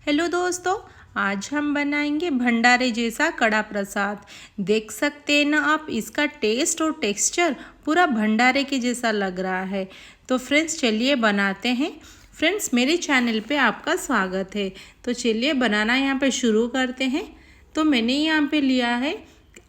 Hello दोस्तों, आज हम बनाएंगे भंडारे जैसा कड़ा प्रसाद। देख सकते हैं ना आप, इसका टेस्ट और टेक्सचर पूरा भंडारे के जैसा लग रहा है। तो फ्रेंड्स चलिए बनाते हैं। फ्रेंड्स मेरे चैनल पे आपका स्वागत है। तो चलिए बनाना यहाँ पे शुरू करते हैं। तो मैंने यहाँ पे लिया है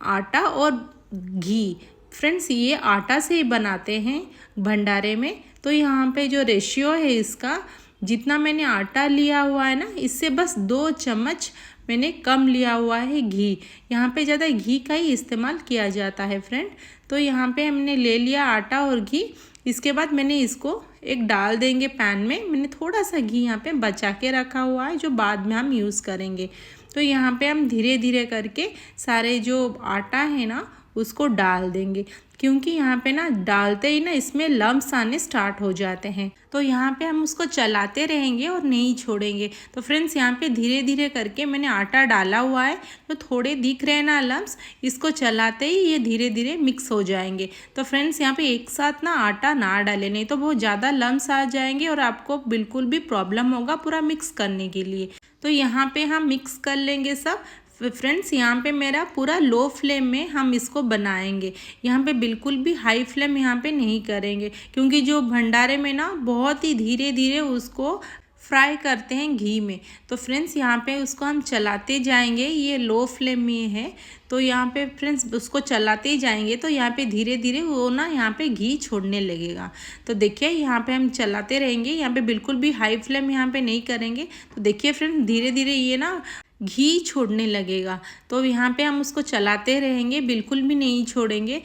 आटा और घी। फ्रेंड्स ये आटा से ही बनाते हैं भंडारे में। तो यहाँ पे जो रेशियो है इसका, जितना मैंने आटा लिया हुआ है ना, इससे बस 2 चम्मच मैंने कम लिया हुआ है घी। यहाँ पे ज़्यादा घी का ही इस्तेमाल किया जाता है फ्रेंड। तो यहाँ पे हमने ले लिया आटा और घी। इसके बाद मैंने इसको एक डाल देंगे पैन में। मैंने थोड़ा सा घी यहाँ पे बचा के रखा हुआ है जो बाद में हम यूज़ करेंगे। तो यहाँ पे हम धीरे धीरे करके सारे जो आटा है ना उसको डाल देंगे, क्योंकि यहाँ पे ना डालते ही ना इसमें लम्स आने स्टार्ट हो जाते हैं। तो यहाँ पे हम उसको चलाते रहेंगे और नहीं छोड़ेंगे। तो फ्रेंड्स यहाँ पे धीरे धीरे करके मैंने आटा डाला हुआ है। तो थोड़े दिख रहे हैं ना लम्स, इसको चलाते ही ये धीरे धीरे मिक्स हो जाएंगे। तो फ्रेंड्स यहाँ पे एक साथ ना आटा ना डालें, नहीं तो बहुत ज़्यादा लम्स आ जाएंगे और आपको बिल्कुल भी प्रॉब्लम होगा पूरा मिक्स करने के लिए। तो यहाँ पे हम मिक्स कर लेंगे सब। फ्रेंड्स यहाँ पे मेरा पूरा लो फ्लेम में हम इसको बनाएंगे। यहाँ पे बिल्कुल भी हाई फ्लेम यहाँ पे नहीं करेंगे, क्योंकि जो भंडारे में ना बहुत ही धीरे धीरे उसको फ्राई करते हैं घी में। तो फ्रेंड्स यहाँ पे उसको हम चलाते जाएंगे, ये लो फ्लेम में है। तो यहाँ पे फ्रेंड्स उसको चलाते ही जाएंगे तो यहाँ पे धीरे धीरे वो ना यहाँ पे घी छोड़ने लगेगा। तो देखिए यहाँ पे हम चलाते रहेंगे, यहाँ पे बिल्कुल भी हाई फ्लेम यहाँ पे नहीं करेंगे। तो देखिए फ्रेंड्स धीरे धीरे ये ना घी छोड़ने लगेगा। तो यहाँ पे हम उसको चलाते रहेंगे, बिल्कुल भी नहीं छोड़ेंगे।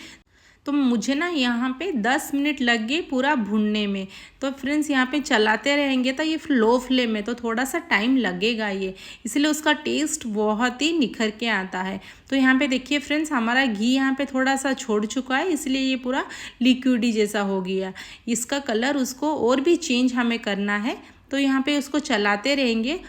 तो मुझे ना यहाँ पे 10 मिनट लग गए पूरा भुनने में। तो फ्रेंड्स यहाँ पे चलाते रहेंगे तो ये लो फ्लेम में, तो थोड़ा सा टाइम लगेगा ये, इसलिए उसका टेस्ट बहुत ही निखर के आता है। तो यहाँ पे देखिए फ्रेंड्स हमारा घी यहाँ पे थोड़ा सा छोड़ चुका है, इसलिए ये पूरा लिक्विडी जैसा हो गया। इसका कलर उसको और भी चेंज हमें करना है। तो यहाँ पे उसको चलाते रहेंगे।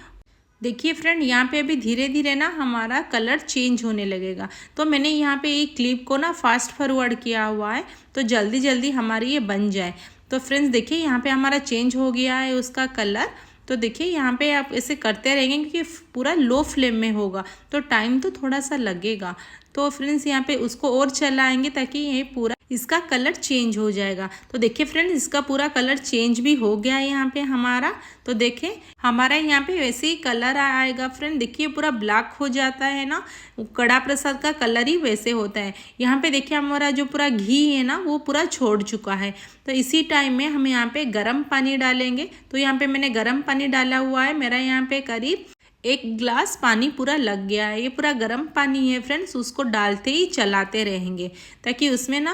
देखिए फ्रेंड यहाँ पे अभी धीरे धीरे ना हमारा कलर चेंज होने लगेगा। तो मैंने यहाँ पे एक क्लिप को ना फास्ट फॉरवर्ड किया हुआ है, तो जल्दी जल्दी हमारी ये बन जाए। तो फ्रेंड्स देखिए यहाँ पे हमारा चेंज हो गया है उसका कलर। तो देखिए यहाँ पे आप ऐसे करते रहेंगे, क्योंकि पूरा लो फ्लेम में होगा तो टाइम तो थोड़ा सा लगेगा। तो फ्रेंड्स यहाँ पे उसको और चलाएंगे ताकि ये पूरा इसका कलर चेंज हो जाएगा। तो देखिए फ्रेंड्स इसका पूरा कलर चेंज भी हो गया है यहाँ पे हमारा। तो देखें हमारा यहाँ पे वैसे ही कलर आएगा फ्रेंड। देखिए पूरा ब्लैक हो जाता है ना, कड़ा प्रसाद का कलर ही वैसे होता है। यहाँ पे देखिए हमारा जो पूरा घी है ना वो पूरा छोड़ चुका है। तो इसी टाइम में हम यहाँ पे गर्म पानी डालेंगे। तो यहाँ पे मैंने गर्म पानी डाला हुआ है, मेरा यहाँ पे करीब 1 गिलास पानी पूरा लग गया है। ये पूरा गर्म पानी है फ्रेंड्स, उसको डालते ही चलाते रहेंगे ताकि उसमें ना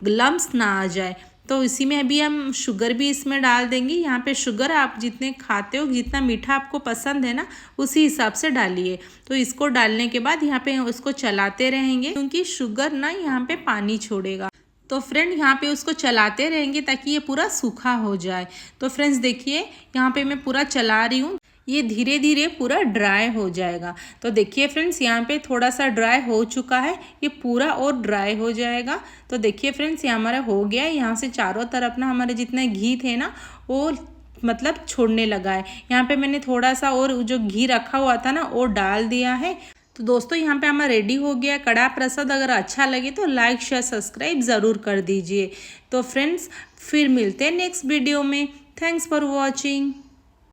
लम्स ना आ जाए। तो इसी में अभी हम शुगर भी इसमें डाल देंगे। यहाँ पे शुगर आप जितने खाते हो, जितना मीठा आपको पसंद है ना उसी हिसाब से डालिए। तो इसको डालने के बाद यहाँ पे उसको चलाते रहेंगे, क्योंकि शुगर ना यहाँ पे पानी छोड़ेगा। तो फ्रेंड यहाँ पे उसको चलाते रहेंगे ताकि ये पूरा सूखा हो जाए। तो फ्रेंड्स देखिए यहाँ पे मैं पूरा चला रही हूँ, ये धीरे धीरे पूरा ड्राई हो जाएगा। तो देखिए फ्रेंड्स यहाँ पे थोड़ा सा ड्राई हो चुका है, ये पूरा और ड्राई हो जाएगा। तो देखिए फ्रेंड्स ये हमारा हो गया है। यहाँ से चारों तरफ ना हमारे जितने घी थे ना वो मतलब छोड़ने लगा है। यहाँ पे मैंने थोड़ा सा और जो घी रखा हुआ था ना वो डाल दिया है। तो दोस्तों यहाँ पे हमारा रेडी हो गया कड़ा प्रसाद। अगर अच्छा लगे तो लाइक शेयर सब्सक्राइब ज़रूर कर दीजिए। तो फ्रेंड्स फिर मिलते हैं नेक्स्ट वीडियो में। Thanks for watching.